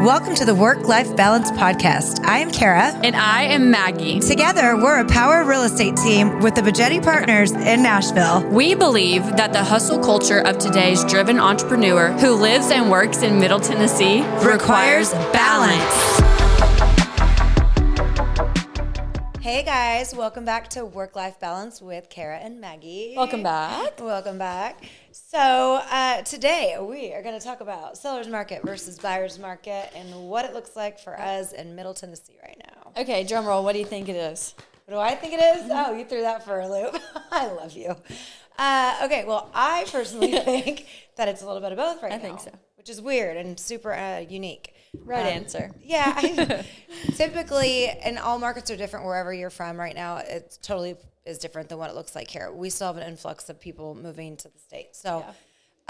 Welcome to the Work-Life Balance Podcast. I am Kara. And I am Maggie. Together, we're a power real estate team with the Maggie Partners in Nashville. We believe that the hustle culture of today's driven entrepreneur who lives and works in Middle Tennessee requires balance. Hey guys, welcome back to Work-Life Balance with Kara and Maggie. Welcome back. Welcome back. So today we are going to talk about seller's market versus buyer's market and what it looks like for us in Middle Tennessee right now. Okay, drum roll. What do you think it is? What do I think it is? Oh, you threw that for a loop. I love you. Okay, well, I personally think that it's a little bit of both right now. I think so. Which is weird and super unique. Right answer. Yeah. Typically, and all markets are different wherever you're from right now. It totally is different than what it looks like here. We still have an influx of people moving to the state. So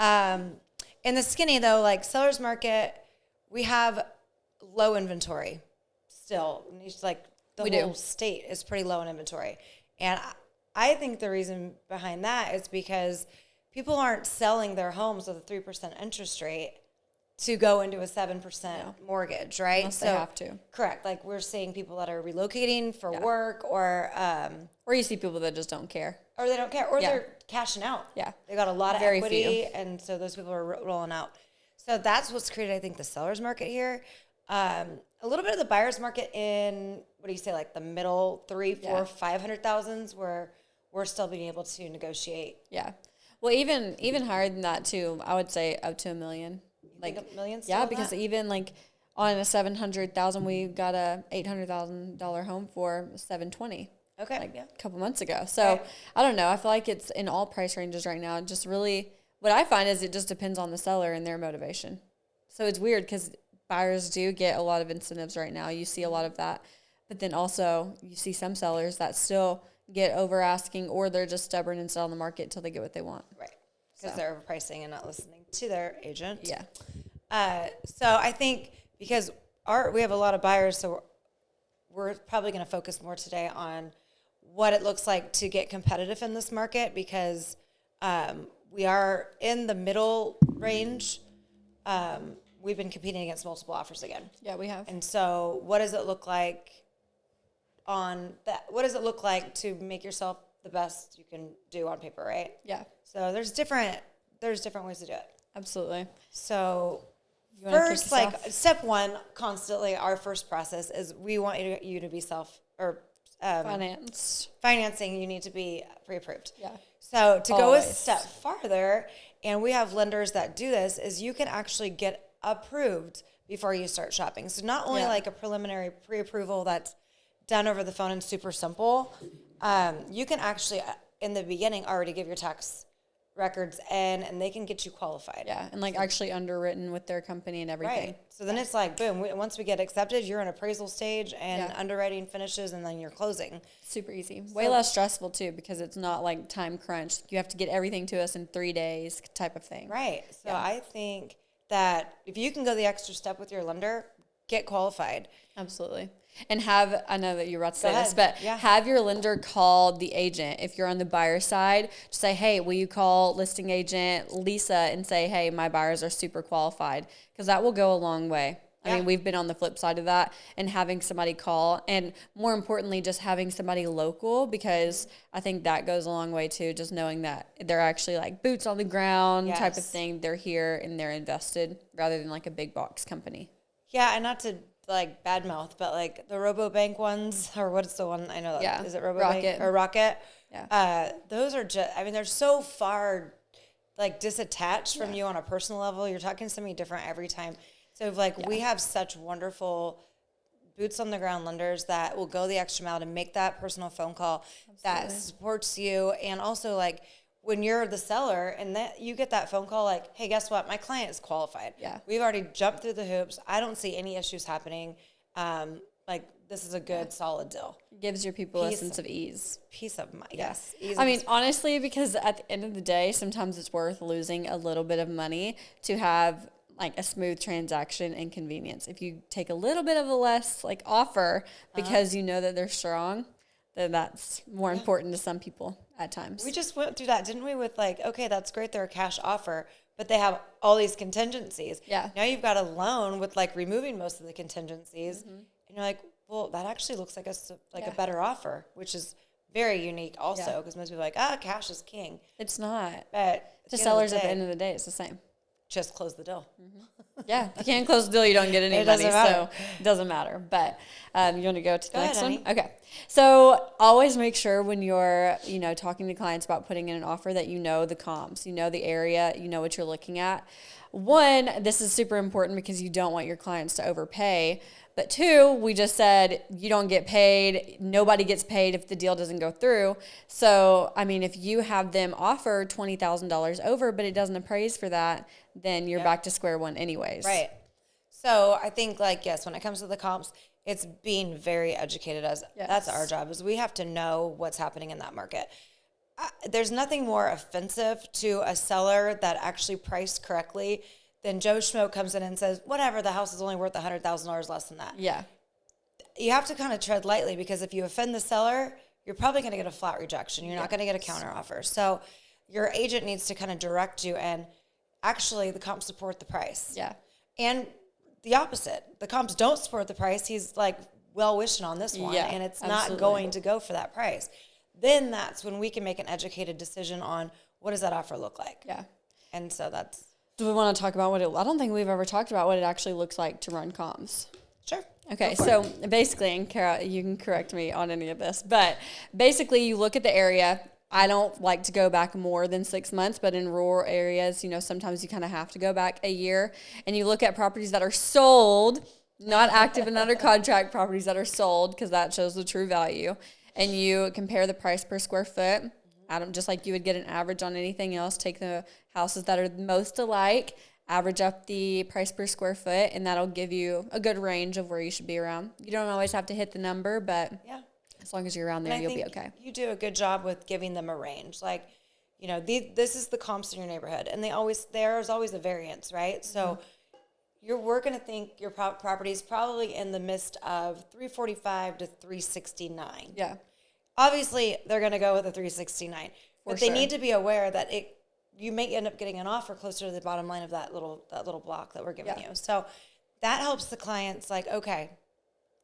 in the skinny, though, like seller's market, we have low inventory still. It's like the whole state is pretty low in inventory. And I think the reason behind that is because people aren't selling their homes with a 3% interest rate to go into a 7% mortgage, right? Unless they have to. Correct. Like we're seeing people that are relocating for work or you see people that just don't care. Or they don't care. Or they're cashing out. Yeah. They got a lot of Very equity, few. and so those people are rolling out. So that's what's created, I think, the seller's market here. A little bit of the buyer's market in, what do you say, like the middle 3, 4, 500,000s where we're still being able to negotiate. Yeah. Well, even higher than that, too, I would say up to $1 million. Like millions? Yeah, because even like on a $700,000, we got a $800,000 home for $720,000. Okay, like a couple months ago. So I don't know. I feel like it's in all price ranges right now. Just really, what I find is it just depends on the seller and their motivation. So it's weird because buyers do get a lot of incentives right now. You see a lot of that, but then also you see some sellers that still get over asking, or they're just stubborn and sell on the market until they get what they want. Right. Because they're overpricing and not listening to their agent. Yeah. So I think because we have a lot of buyers, so we're probably going to focus more today on what it looks like to get competitive in this market because we are in the middle range. We've been competing against multiple offers again. Yeah, we have. And so what does it look like on that? What does it look like to make yourself the best you can do on paper, right? Yeah. So there's different ways to do it. Absolutely. So first, like step one, constantly our first process is we want you to be financing. You need to be pre-approved. Yeah. So to go a step farther, and we have lenders that do this, is you can actually get approved before you start shopping. So not only like a preliminary pre-approval that's done over the phone and super simple, you can actually in the beginning already give your tax records in, and they can get you qualified. Yeah, and like actually underwritten with their company and everything. Right. So then it's like, boom, once we get accepted, you're in appraisal stage and underwriting finishes, and then you're closing. Super easy. Way less stressful, too, because it's not like time crunch. You have to get everything to us in 3 days type of thing. Right. So I think that if you can go the extra step with your lender, get qualified. Absolutely. And I know that you're about to say this, but have your lender call the agent. If you're on the buyer side, just say, hey, will you call listing agent Lisa and say, hey, my buyers are super qualified? Because that will go a long way. I mean, we've been on the flip side of that, and having somebody call, and more importantly, just having somebody local, because I think that goes a long way too, just knowing that they're actually like boots on the ground type of thing. They're here and they're invested rather than like a big box company. Yeah, and not to like badmouth, but like the RoboBank ones, or what's the one I know? Is it RoboBank Rocket. or Rocket? Yeah. Those are just, I mean, they're so far like disattached from you on a personal level. You're talking to somebody different every time. So like we have such wonderful boots on the ground lenders that will go the extra mile to make that personal phone call that supports you. And also like when you're the seller and that you get that phone call like, hey, guess what? My client is qualified. Yeah. We've already jumped through the hoops. I don't see any issues happening. Like this is a good, solid deal. Gives your people a sense of ease. Peace of mind. Yeah. Yes. Ease I mean, honestly, because at the end of the day, sometimes it's worth losing a little bit of money to have like a smooth transaction and convenience. If you take a little bit of a less like offer because you know that they're strong, then that's more important to some people at times. We just went through that, didn't we? With like, okay, that's great. They're a cash offer, but they have all these contingencies. Yeah. Now you've got a loan with like removing most of the contingencies, and you're like, well, that actually looks like a better offer, which is very unique also, because most people are like, cash is king. It's not. But to sellers at the end of the day, it's the same. Just close the deal. Yeah, if you can't close the deal, you don't get any money, so it doesn't matter. But you want to go to the next one? Okay. So always make sure when you're, talking to clients about putting in an offer that you know the comps, you know the area, you know what you're looking at. One, this is super important because you don't want your clients to overpay. But two, we just said you don't get paid. Nobody gets paid if the deal doesn't go through. So, if you have them offer $20,000 over, but it doesn't appraise for that, then you're back to square one anyways. Right. So I think yes, when it comes to the comps, it's being very educated that's our job, is we have to know what's happening in that market. There's nothing more offensive to a seller that actually priced correctly than Joe Schmo comes in and says, whatever, the house is only worth $100,000 less than that. Yeah. You have to kind of tread lightly, because if you offend the seller, you're probably going to get a flat rejection. You're not going to get a counter offer. So your agent needs to kind of direct you, and actually the comps support the price. Yeah. And the opposite. The comps don't support the price. He's like well-wishing on this one, and it's not going to go for that price. Then that's when we can make an educated decision on what does that offer look like. Yeah. And so that's... Do we want to talk about I don't think we've ever talked about what it actually looks like to run comms. Sure. Okay, so basically, and Kara, you can correct me on any of this, but basically you look at the area. I don't like to go back more than 6 months, but in rural areas, sometimes you kind of have to go back a year, and you look at properties that are sold, not active and under contract, properties that are sold, because that shows the true value, and you compare the price per square foot. Just like you would get an average on anything else, take the houses that are most alike, average up the price per square foot, and that'll give you a good range of where you should be around. You don't always have to hit the number, but as long as you're around there, you'll be okay. You do a good job with giving them a range. Like, this is the comps in your neighborhood, and there's always a variance, right? So we're going to think your property is probably in the midst of 345 to 369. Yeah. Obviously, they're going to go with a 369, but they need to be aware that you may end up getting an offer closer to the bottom line of that little block that we're giving you. So that helps the clients, like, okay,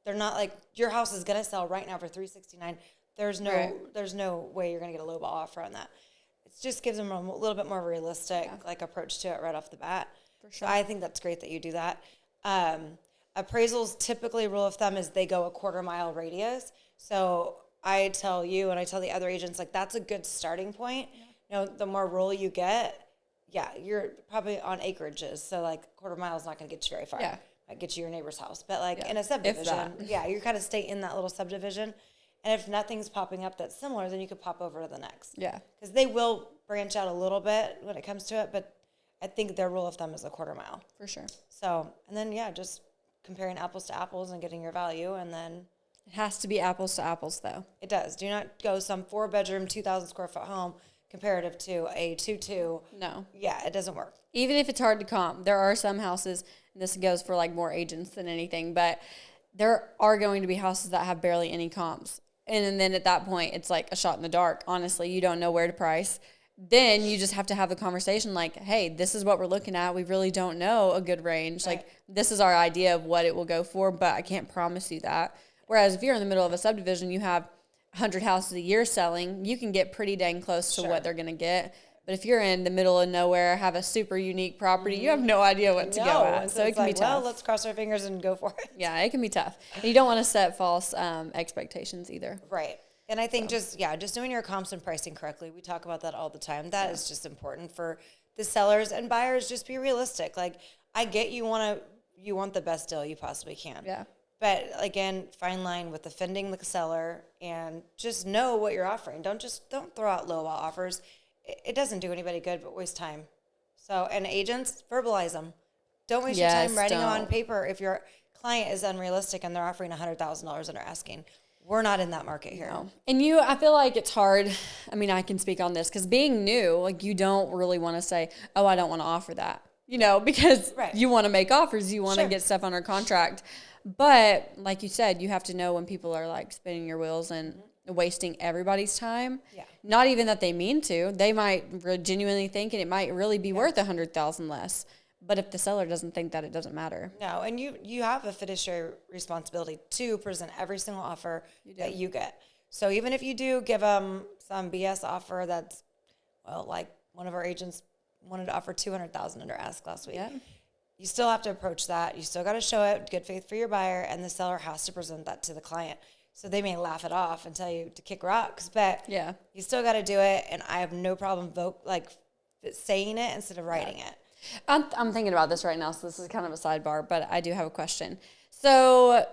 they're not like, your house is going to sell right now for 369. There's no way you're going to get a low ball offer on that. It just gives them a little bit more realistic approach to it right off the bat. For sure. So I think that's great that you do that. Appraisals, typically, rule of thumb is they go a 1/4 mile radius. So I tell you, and I tell the other agents, like, that's a good starting point. The more rural you get, you're probably on acreages. So, like, 1/4 mile is not going to get you very far. Yeah. Might get you your neighbor's house. But, like, in a subdivision, you kind of stay in that little subdivision. And if nothing's popping up that's similar, then you could pop over to the next. Yeah. Because they will branch out a little bit when it comes to it. But I think their rule of thumb is a 1/4 mile. For sure. So, and then, just comparing apples to apples and getting your value, and then... It has to be apples to apples, though. It does. Do not go some 4-bedroom, 2,000 square foot home comparative to a 2-2. No. Yeah, it doesn't work. Even if it's hard to comp, there are some houses, and this goes for like more agents than anything, but there are going to be houses that have barely any comps. And then at that point, it's like a shot in the dark. Honestly, you don't know where to price. Then you just have to have the conversation like, hey, this is what we're looking at. We really don't know a good range. Right. Like, this is our idea of what it will go for, but I can't promise you that. Whereas if you're in the middle of a subdivision, you have 100 houses a year selling, you can get pretty dang close to what they're going to get. But if you're in the middle of nowhere, have a super unique property, you have no idea what to go at. So it can be tough. Well, let's cross our fingers and go for it. Yeah, it can be tough. And you don't want to set false expectations either. Right. And I think just doing your comps and pricing correctly. We talk about that all the time. That is just important for the sellers and buyers. Just be realistic. Like, I get you want the best deal you possibly can. Yeah. But again, fine line with offending the seller, and just know what you're offering. Don't throw out low offers. It doesn't do anybody good, but waste time. So, and agents, verbalize them. Don't waste your time writing them on paper if your client is unrealistic and they're offering $100,000 and they're asking. We're not in that market here. No. And I feel like it's hard. I mean, I can speak on this because being new, like, you don't really want to say, oh, I don't want to offer that, because you want to make offers. You want to get stuff under contract. But like you said, you have to know when people are like spinning your wheels and wasting everybody's time. Yeah. Not even that they mean to. They might genuinely think, and it might really be worth $100,000 less. But if the seller doesn't think that, it doesn't matter. No, and you have a fiduciary responsibility to present every single offer that you get. So even if you do give them some BS offer that's, well, like one of our agents wanted to offer $200,000 under ask last week. Yeah. You still have to approach that. You still got to show it good faith for your buyer, and the seller has to present that to the client. So they may laugh it off and tell you to kick rocks, but you still got to do it. And I have no problem saying it instead of writing it. I'm thinking about this right now, so this is kind of a sidebar, but I do have a question. So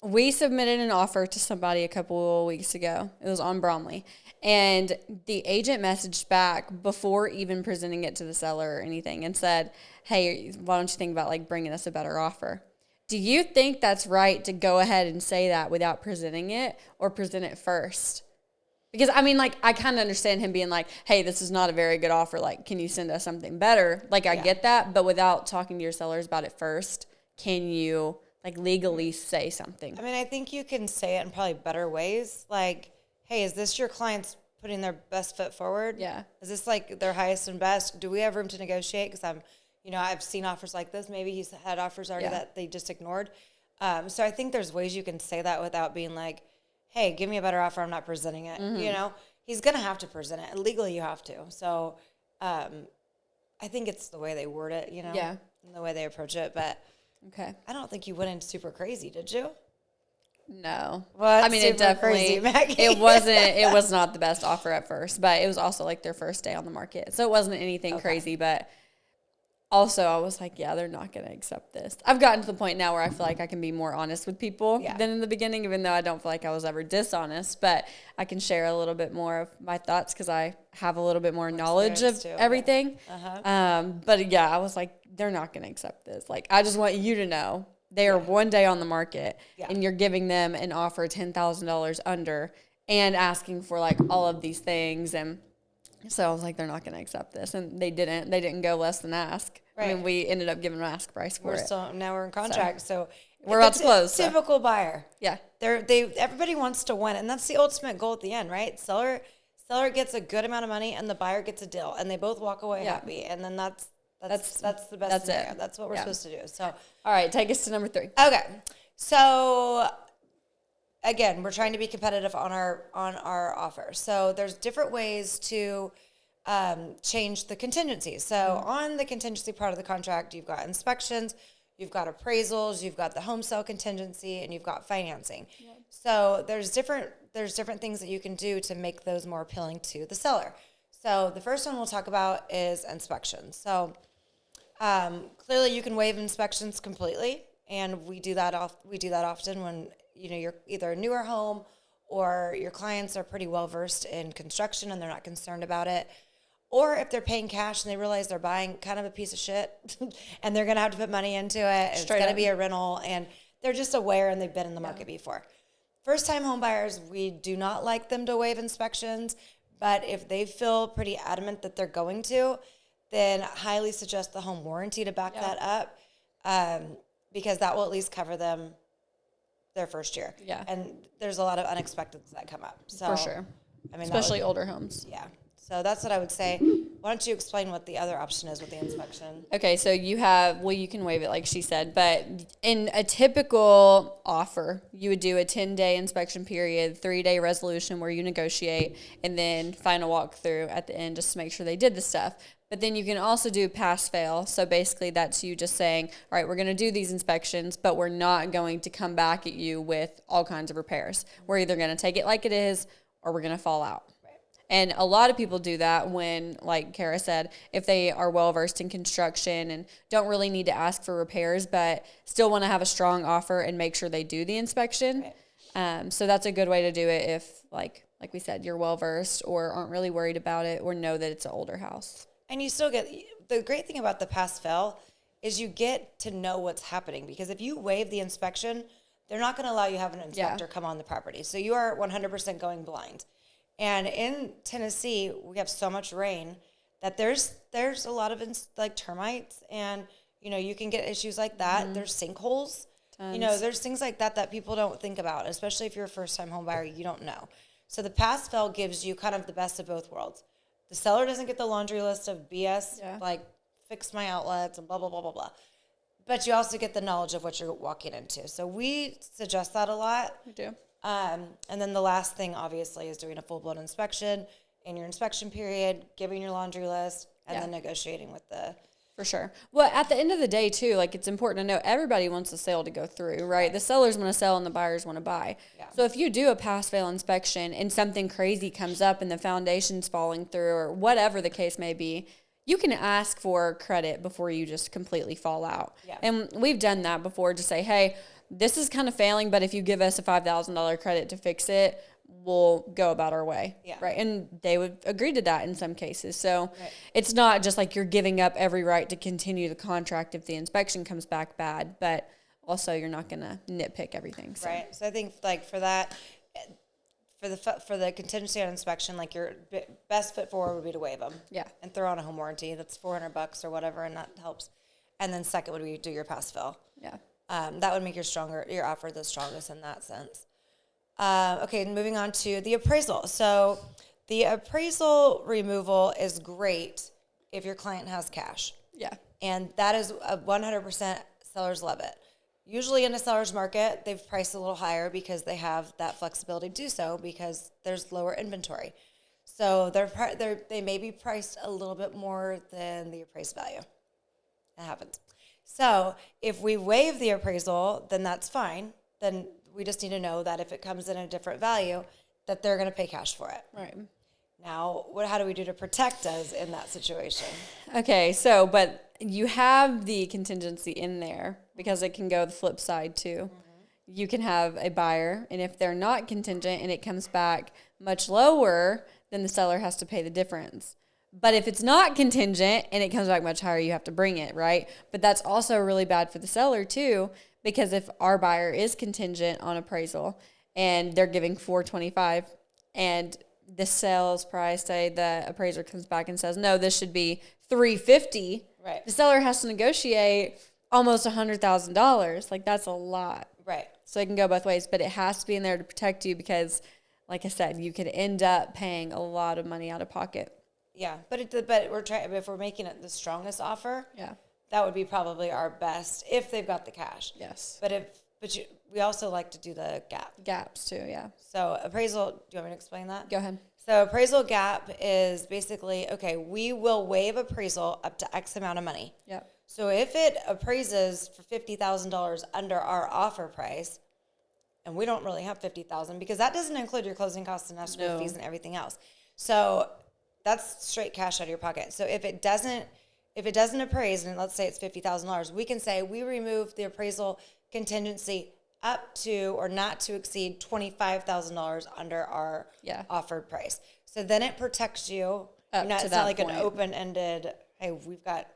we submitted an offer to somebody a couple of weeks ago. It was on Bromley. And the agent messaged back before even presenting it to the seller or anything and said, hey, why don't you think about like bringing us a better offer? Do you think that's right to go ahead and say that without presenting it, or present it first? Because, I mean, like, I kind of understand him being like, hey, this is not a very good offer. Like, can you send us something better? Like, I get that. But without talking to your sellers about it first, can you, like, legally say something? I mean, I think you can say it in probably better ways. Like, hey, is this your client's putting their best foot forward? Yeah. Is this, like, their highest and best? Do we have room to negotiate? Because I've seen offers like this. Maybe he's had offers already that they just ignored. So I think there's ways you can say that without being like, hey, give me a better offer, I'm not presenting it. Mm-hmm. He's going to have to present it. Legally, you have to. So I think it's the way they word it, and the way they approach it. But I don't think you went in super crazy, did you? No. Well, I mean, it definitely, Maggie. it was not the best offer at first, but it was also like their first day on the market. So it wasn't anything crazy, but also I was like, yeah, they're not going to accept this. I've gotten to the point now where I feel like I can be more honest with people than in the beginning, even though I don't feel like I was ever dishonest, but I can share a little bit more of my thoughts because I have a little bit more knowledge of everything. But yeah, I was like, they're not going to accept this. Like, I just want you to know they are one day on the market and you're giving them an offer $10,000 under and asking for like all of these things. And so I was like, they're not going to accept this. And they didn't go less than ask. Right. I mean, we ended up giving an ask price for it. Now we're in contract. So we're about to close. Typical buyer. Yeah. Everybody wants to win. And that's the ultimate goal at the end, right? Seller gets a good amount of money and the buyer gets a deal and they both walk away happy. And then that's the best scenario. That's what we're supposed to do. So, all right, take us to number 3. Okay. So again, we're trying to be competitive on our offer. So there's different ways to change the contingencies. So on the contingency part of the contract, you've got inspections, you've got appraisals, you've got the home sale contingency, and you've got financing. Yep. So there's different things that you can do to make those more appealing to the seller. So the first one we'll talk about is inspections. So clearly you can waive inspections completely, and we do that often when you're either a newer home or your clients are pretty well versed in construction and they're not concerned about it. Or if they're paying cash and they realize they're buying kind of a piece of shit and they're going to have to put money into it. And it's going to be a rental and they're just aware and they've been in the market before. First-time home buyers, we do not like them to waive inspections, but if they feel pretty adamant that they're going to, then highly suggest the home warranty to back that up because that will at least cover them their first year. Yeah. And there's a lot of unexpecteds that come up. So, for sure. I mean, especially older homes. Yeah. So that's what I would say. Why don't you explain what the other option is with the inspection? Okay, so you can waive it like she said, but in a typical offer, you would do a 10-day inspection period, 3-day resolution where you negotiate, and then final walkthrough at the end just to make sure they did the stuff. But then you can also do pass-fail. So basically that's you just saying, all right, we're going to do these inspections, but we're not going to come back at you with all kinds of repairs. We're either going to take it like it is or we're going to fall out. And a lot of people do that when, like Kara said, if they are well-versed in construction and don't really need to ask for repairs, but still want to have a strong offer and make sure they do the inspection. Right. So that's a good way to do it if, like we said, you're well-versed or aren't really worried about it or know that it's an older house. And you still get – the great thing about the pass-fail is you get to know what's happening because if you waive the inspection, they're not going to allow you to have an inspector come on the property. So you are 100% going blind. And in Tennessee, we have so much rain that there's a lot of termites, and you can get issues like that. Mm-hmm. There's sinkholes. Tons. There's things like that people don't think about, especially if you're a first-time home buyer. You don't know. So the pass-fail gives you kind of the best of both worlds. The seller doesn't get the laundry list of BS, like fix my outlets and blah, blah, blah, blah, blah. But you also get the knowledge of what you're walking into. So we suggest that a lot. We do. And then the last thing, obviously, is doing a full-blown inspection in your inspection period, giving your laundry list, and then negotiating with the... For sure. Well, at the end of the day, too, like, it's important to know everybody wants the sale to go through, right? The sellers want to sell and the buyers want to buy. Yeah. So if you do a pass-fail inspection and something crazy comes up and the foundation's falling through or whatever the case may be, you can ask for credit before you just completely fall out. Yeah. And we've done that before to say, hey, this is kind of failing, but if you give us a $5,000 credit to fix it, we'll go about our way. Yeah. Right. And they would agree to that in some cases. So it's not just like you're giving up every right to continue the contract if the inspection comes back bad, but also you're not going to nitpick everything. So. Right. So I think like for that, for the contingency on inspection, like your best foot forward would be to waive them. Yeah. And throw on a home warranty. That's $400 or whatever, and that helps. And then second would be do your pass-fail. Yeah. That would make your offer the strongest in that sense. Okay, moving on to the appraisal. So the appraisal removal is great if your client has cash. Yeah. And that is 100% sellers love it. Usually in a seller's market, they've priced a little higher because they have that flexibility to do so because there's lower inventory. So they may be priced a little bit more than the appraised value. That happens. So if we waive the appraisal, then that's fine. Then we just need to know that if it comes in a different value, that they're going to pay cash for it. Right. Now, how do we do to protect us in that situation? Okay, so, but you have the contingency in there because it can go the flip side too. Mm-hmm. You can have a buyer, and if they're not contingent and it comes back much lower, then the seller has to pay the difference. But if it's not contingent and it comes back much higher, you have to bring it, right? But that's also really bad for the seller too, because if our buyer is contingent on appraisal and they're giving $425 and the sales price, say the appraiser comes back and says, no, this should be $350. Right. The seller has to negotiate almost $100,000. Like, that's a lot. Right. So it can go both ways, but it has to be in there to protect you because, like I said, you could end up paying a lot of money out of pocket. Yeah, but we're trying. If we're making it the strongest offer, that would be probably our best if they've got the cash. Yes. We also like to do the gaps too. Yeah. So appraisal. Do you want me to explain that? Go ahead. So appraisal gap is basically we will waive appraisal up to X amount of money. Yeah. So if it appraises for $50,000 under our offer price, and we don't really have $50,000 because that doesn't include your closing costs and escrow fees and everything else. So that's straight cash out of your pocket. So if it doesn't appraise, and let's say it's $50,000, we can say we remove the appraisal contingency up to or not to exceed $25,000 under our offered price. So then it protects you. It's not like an open-ended, hey, we've got,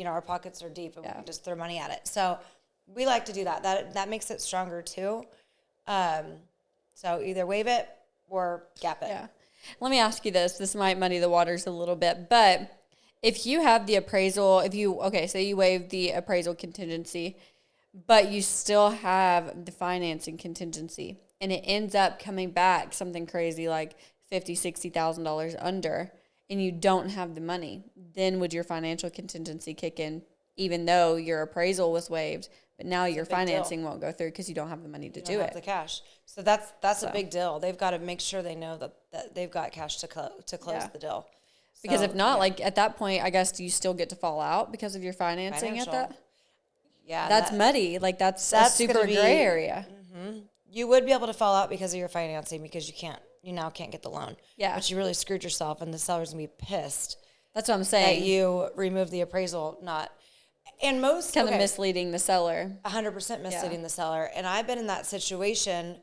our pockets are deep and we can just throw money at it. So we like to do that. That makes it stronger too. So either waive it or gap it. Yeah. Let me ask you this. This might muddy the waters a little bit, but if you have the appraisal, say you waive the appraisal contingency, but you still have the financing contingency, and it ends up coming back something crazy like $50,000, $60,000 under, and you don't have the money, then would your financial contingency kick in, even though your appraisal was waived, but now your financing won't go through because you don't have the money to do it. The cash. So that's a big deal. They've got to make sure they know that they've got cash to close the deal. Because if not, like at that point, I guess you still get to fall out because of your financing at that. Yeah, that's muddy. Like that's a super gray area. Mm-hmm. You would be able to fall out because of your financing because you now can't get the loan. Yeah, but you really screwed yourself, and the seller's gonna be pissed. That's what I'm saying. That you removed the appraisal, and most kind of misleading the seller. 100% misleading the seller, and I've been in that situation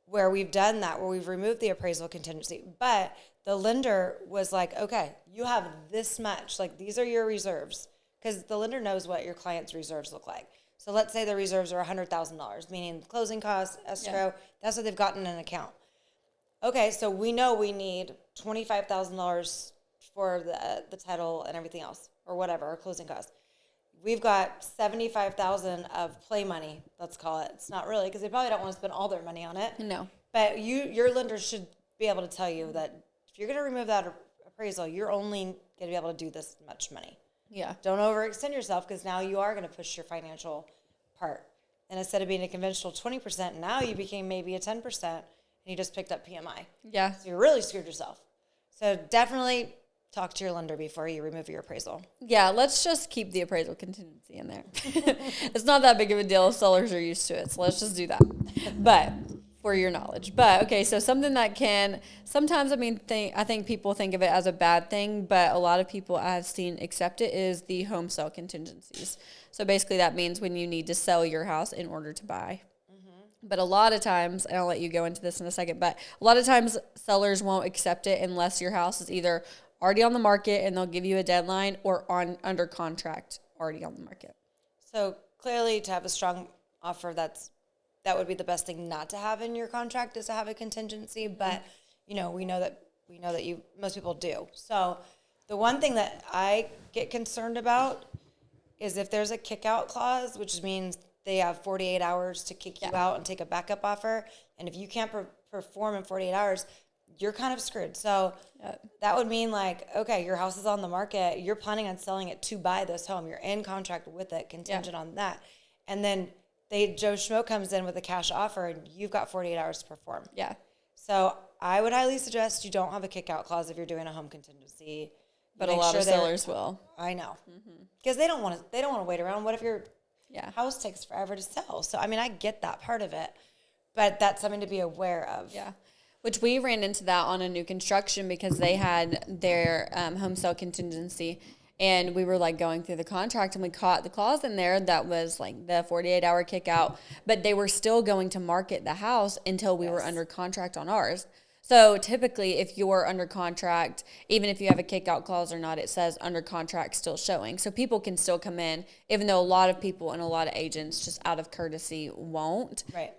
where we've done that, where we've removed the appraisal contingency, but the lender was like, okay, you have this much, like these are your reserves, because the lender knows what your client's reserves look like. So let's say the reserves are $100,000, meaning closing costs, escrow, that's what they've gotten in an account. Okay, so we know we need $25,000 for the title and everything else, or whatever, our closing costs. We've got $75,000 of play money, let's call it. It's not really, because they probably don't want to spend all their money on it. No. But your lender should be able to tell you that if you're going to remove that appraisal, you're only going to be able to do this much money. Yeah. Don't overextend yourself, because now you are going to push your financial part. And instead of being a conventional 20%, now you became maybe a 10%, and you just picked up PMI. Yeah. So you really screwed yourself. So definitely talk to your lender before you remove your appraisal. Yeah, let's just keep the appraisal contingency in there. It's not that big of a deal if sellers are used to it, so let's just do that. But for your knowledge. But okay, so something that can sometimes, I think people think of it as a bad thing, but a lot of people I've seen accept it, is the home sale contingencies. So basically that means when you need to sell your house in order to buy. But a lot of times, and I'll let you go into this in a second, but a lot of times sellers won't accept it unless your house is either already on the market and they'll give you a deadline, or under contract already on the market. So clearly, to have a strong offer, that would be the best thing not to have in your contract, is to have a contingency. But we know that most people do. So the one thing that I get concerned about is if there's a kick out clause, which means they have 48 hours to kick you out and take a backup offer. And if you can't perform in 48 hours, you're kind of screwed. So that would mean, like, okay, your house is on the market. You're planning on selling it to buy this home. You're in contract with it, contingent on that. And then Joe Schmo comes in with a cash offer, and you've got 48 hours to perform. Yeah. So I would highly suggest you don't have a kick out clause if you're doing a home contingency. But a lot of sellers will. I know. Because they don't want to wait around. What if your house takes forever to sell? So, I get that part of it, but that's something to be aware of. Yeah. Which we ran into that on a new construction, because they had their home sale contingency, and we were like going through the contract, and we caught the clause in there that was like the 48-hour kick out, but they were still going to market the house until we were under contract on ours. So typically, if you're under contract, even if you have a kick-out clause or not, it says under contract still showing. So people can still come in, even though a lot of people and a lot of agents, just out of courtesy, won't. Right.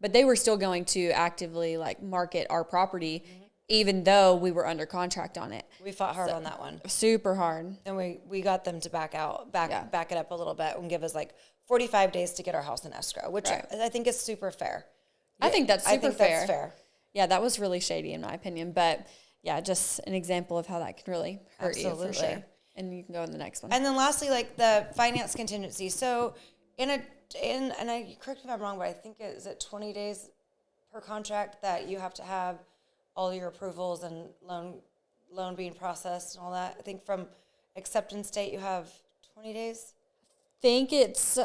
But they were still going to actively market our property, even though we were under contract on it. We fought hard on that one. Super hard. And we got them to back it up a little bit and give us 45 days to get our house in escrow, which I think is super fair. I think that's super fair. That's fair. Yeah, that was really shady in my opinion, but yeah, just an example of how that can really hurt you for sure. And you can go in the next one. And then lastly, the finance contingency. So and I correct me if I'm wrong, but I think is it 20 days per contract that you have to have all your approvals and loan being processed and all that. I think from acceptance date you have 20 days. I think it's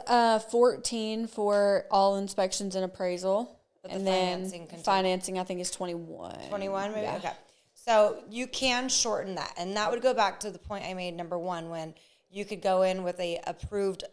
14 for all inspections and appraisal. And then financing, I think, is 21. 21, maybe? Yeah. Okay. So you can shorten that. And that would go back to the point I made, number one, when you could go in with a approved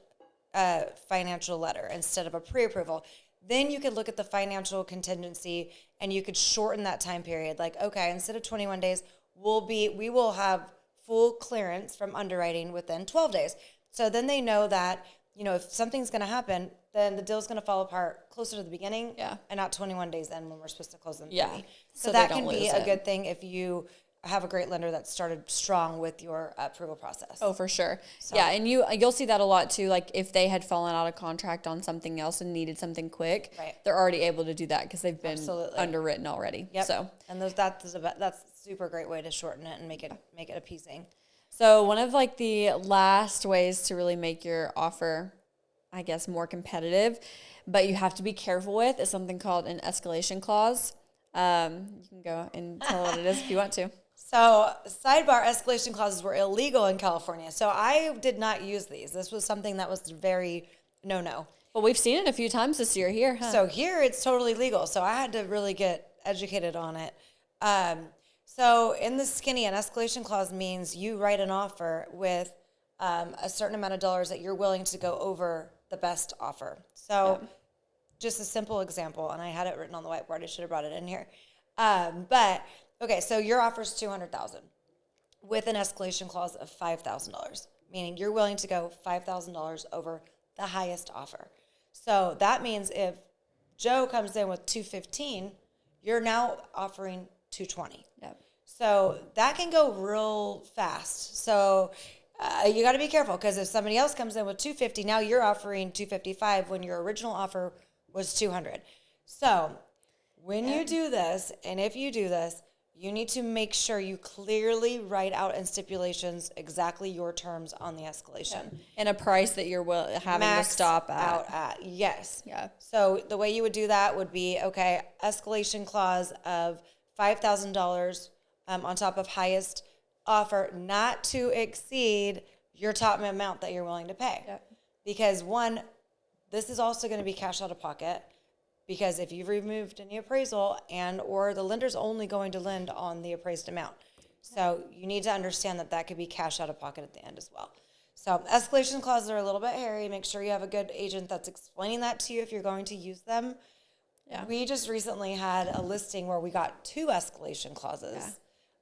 financial letter instead of a pre-approval. Then you could look at the financial contingency, and you could shorten that time period. Okay, instead of 21 days, we will have full clearance from underwriting within 12 days. So then they know that, if something's going to happen, then the deal's going to fall apart closer to the beginning and not 21 days in when we're supposed to close in 30. Yeah. So that can be a good thing if you have a great lender that started strong with your approval process. Oh, for sure. So. Yeah, and you'll see that a lot too. If they had fallen out of contract on something else and needed something quick, they're already able to do that because they've been underwritten already. Yep. So, and that's a super great way to shorten it and make it appeasing. So one of the last ways to really make your offer, I guess, more competitive, but you have to be careful with, is something called an escalation clause. You can go and tell what it is if you want to. So sidebar, escalation clauses were illegal in California. So I did not use these. This was something that was very no. Well, we've seen it a few times this year here, huh? So here it's totally legal. So I had to really get educated on it. So in the skinny, an escalation clause means you write an offer with a certain amount of dollars that you're willing to go over the best offer. So just a simple example, and I had it written on the whiteboard. I should have brought it in here. But okay, so your offer is $200,000 with an escalation clause of $5,000, meaning you're willing to go $5,000 over the highest offer. So that means if Joe comes in with $215,000, you're now offering $220,000. Yep. So that can go real fast. So you got to be careful, because if somebody else comes in with $250,000, now you're offering $255,000 when your original offer was $200,000. So when you do this, and if you do this, you need to make sure you clearly write out in stipulations exactly your terms on the escalation. And a price that you're having to stop out at. Yes. Yeah. So the way you would do that would be, okay, escalation clause of $5,000 on top of highest offer, not to exceed your top amount that you're willing to pay. Yeah. Because one, this is also going to be cash out of pocket. Because if you've removed any appraisal or the lender's only going to lend on the appraised amount. So you need to understand that could be cash out of pocket at the end as well. So escalation clauses are a little bit hairy. Make sure you have a good agent that's explaining that to you if you're going to use them. Yeah. We just recently had a listing where we got 2 escalation clauses.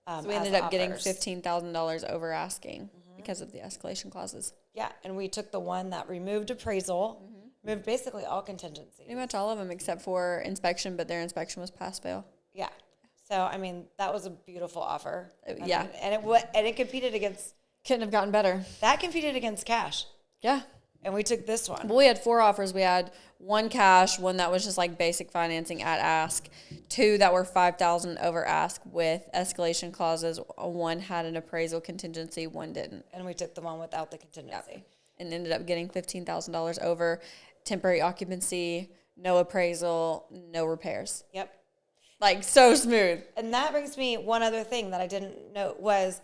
Yeah. So we ended up getting $15,000 over asking because of the escalation clauses. Yeah, and we took the one that removed appraisal, removed basically all contingencies. Pretty much all of them except for inspection, but their inspection was pass-fail. Yeah. So, I mean, that was a beautiful offer. Yeah. And it competed against... Couldn't have gotten better. That competed against cash. Yeah. And we took this one. Well, we had 4 offers. We had 1 cash, 1 that was just like basic financing at ask, 2 that were $5,000 over ask with escalation clauses. 1 had an appraisal contingency, 1 didn't. And we took the one without the contingency. Yep. And ended up getting $15,000 over temporary occupancy, no appraisal, no repairs. Yep. Like, so smooth. And that brings me one other thing that I didn't know was,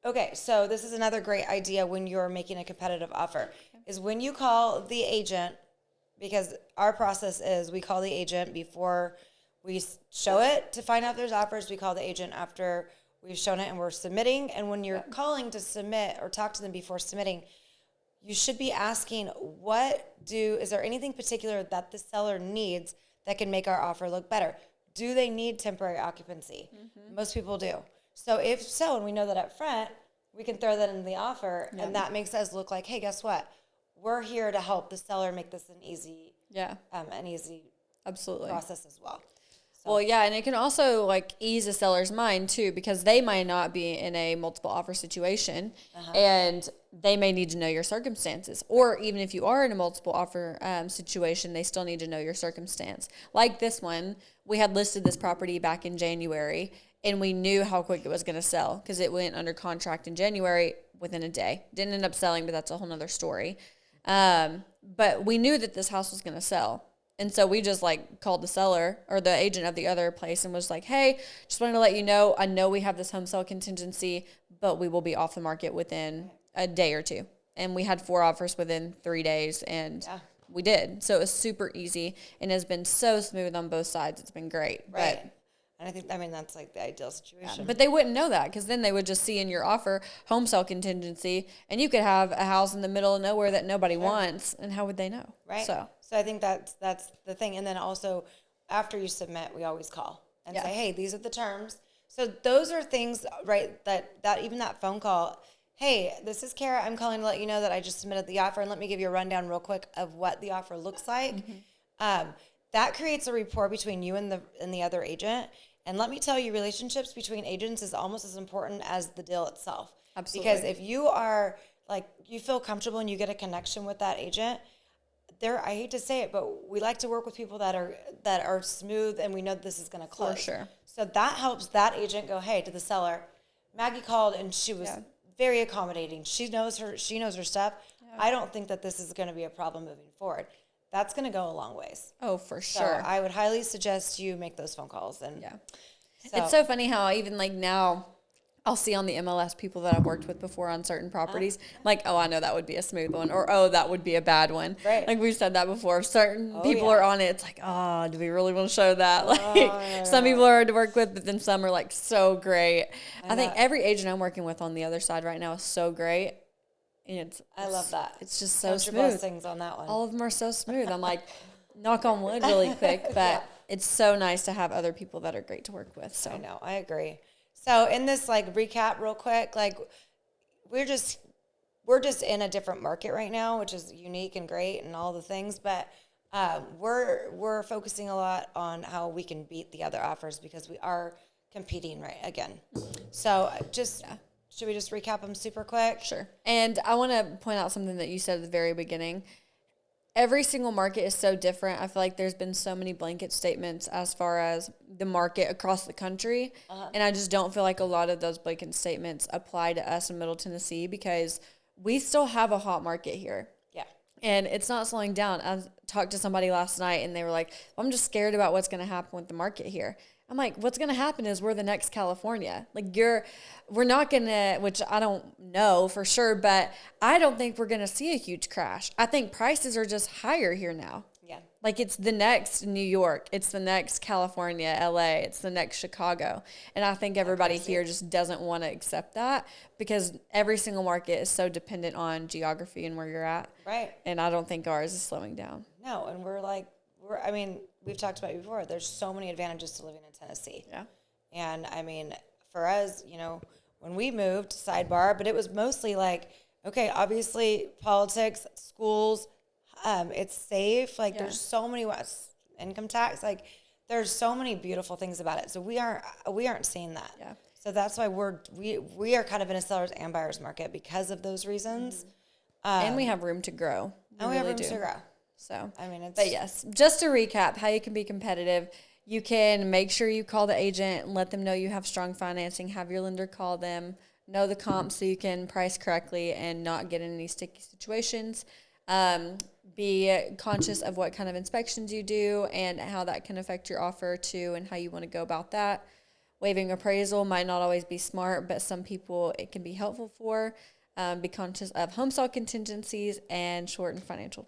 okay, so this is another great idea when you're making a competitive offer, is when you call the agent, because our process is we call the agent before we show it to find out if there's offers. We call the agent after we've shown it and we're submitting. And when you're calling to submit or talk to them before submitting, you should be asking, is there anything particular that the seller needs that can make our offer look better? Do they need temporary occupancy? Most people do. So if so, and we know that up front, we can throw that in the offer, and that makes us look like, hey, guess what? We're here to help the seller make this an easy absolutely process as well. So. Well, yeah, and it can also like ease a seller's mind too, because they might not be in a multiple offer situation, and they may need to know your circumstances. Or even if you are in a multiple offer situation, they still need to know your circumstance. Like this one, we had listed this property back in January, and we knew how quick it was going to sell because it went under contract in January within a day. Didn't end up selling, but that's a whole nother story. But we knew that this house was going to sell. And so we just like called the seller or the agent of the other place and was like, hey, just wanted to let you know, I know we have this home sale contingency, but we will be off the market within a day or 2. And we had 4 offers within 3 days, and we did. So it was super easy and has been so smooth on both sides. It's been great. Right. And I mean, that's like the ideal situation. Yeah, but they wouldn't know that because then they would just see in your offer home sale contingency, and you could have a house in the middle of nowhere that nobody wants, and how would they know? Right. So I think that's the thing. And then also after you submit, we always call and say, hey, these are the terms. So those are things, right, that even that phone call, hey, this is Kara. I'm calling to let you know that I just submitted the offer, and let me give you a rundown real quick of what the offer looks like. That creates a rapport between you and the other agent. And let me tell you, relationships between agents is almost as important as the deal itself. Absolutely. Because if you are, like, you feel comfortable and you get a connection with that agent, I hate to say it, but we like to work with people that are smooth and we know this is going to close. For sure. So that helps that agent go, hey, to the seller, Maggie called and she was very accommodating. She knows her stuff. Yeah. I don't think that this is going to be a problem moving forward. That's going to go a long ways. Oh, for sure. So I would highly suggest you make those phone calls. And it's so funny how even like now I'll see on the MLS people that I've worked with before on certain properties, like, oh, I know that would be a smooth one, or, oh, that would be a bad one. Right. Like we've said that before. If certain people are on it, it's like, oh, do we really want to show that? Like some people are hard to work with, but then some are like so great. I think every agent I'm working with on the other side right now is so great. And I love that. It's just so Count smooth. your blessings on that one. All of them are so smooth. I'm like, knock on wood really quick, but it's so nice to have other people that are great to work with. So I know, I agree. So in this like recap real quick, like we're just in a different market right now, which is unique and great and all the things, but we're focusing a lot on how we can beat the other offers because we are competing right again. So should we just recap them super quick? Sure. And I want to point out something that you said at the very beginning. every single market is so different. I feel like there's been so many blanket statements as far as the market across the country. And I just don't feel like a lot of those blanket statements apply to us in Middle Tennessee because we still have a hot market here. Yeah. And it's not slowing down. I talked to somebody last night and they were like, I'm just scared about what's going to happen with the market here. I'm like, what's going to happen is we're the next California. Like we're not going to, which I don't know for sure, but I don't think we're going to see a huge crash. I think prices are just higher here now. Yeah. Like it's the next New York. It's the next California, LA. It's the next Chicago. And I think everybody here just doesn't want to accept that because every single market is so dependent on geography and where you're at. Right. And I don't think ours is slowing down. No. And we've talked about it before. There's so many advantages to living in Tennessee. Yeah. And for us, when we moved, sidebar, but it was mostly like, okay, obviously politics, schools, it's safe. Like there's so many income tax. Like there's so many beautiful things about it. So we aren't seeing that. Yeah. So that's why we are kind of in a sellers and buyers market because of those reasons. And we have room to grow. We have room to grow. So, but yes, just to recap how you can be competitive, you can make sure you call the agent and let them know you have strong financing, have your lender call them, know the comp so you can price correctly and not get in any sticky situations. Be conscious of what kind of inspections you do and how that can affect your offer too and how you want to go about that. Waiving appraisal might not always be smart, but some people it can be helpful for. Be conscious of home sale contingencies and shorten financial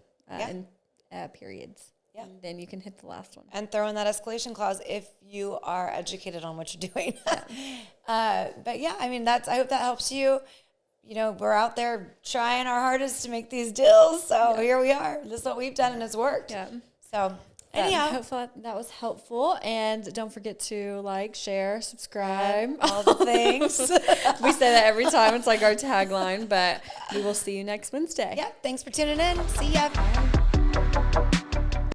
periods. Yeah. And then you can hit the last one. And throw in that escalation clause if you are educated on what you're doing. But yeah, I hope that helps you. We're out there trying our hardest to make these deals. So here we are. This is what we've done and it's worked. Yeah. So anyhow. Hopefully that was helpful. And don't forget to like, share, subscribe. All the things. We say that every time. It's like our tagline. But we will see you next Wednesday. Yeah. Thanks for tuning in. See ya. Bye.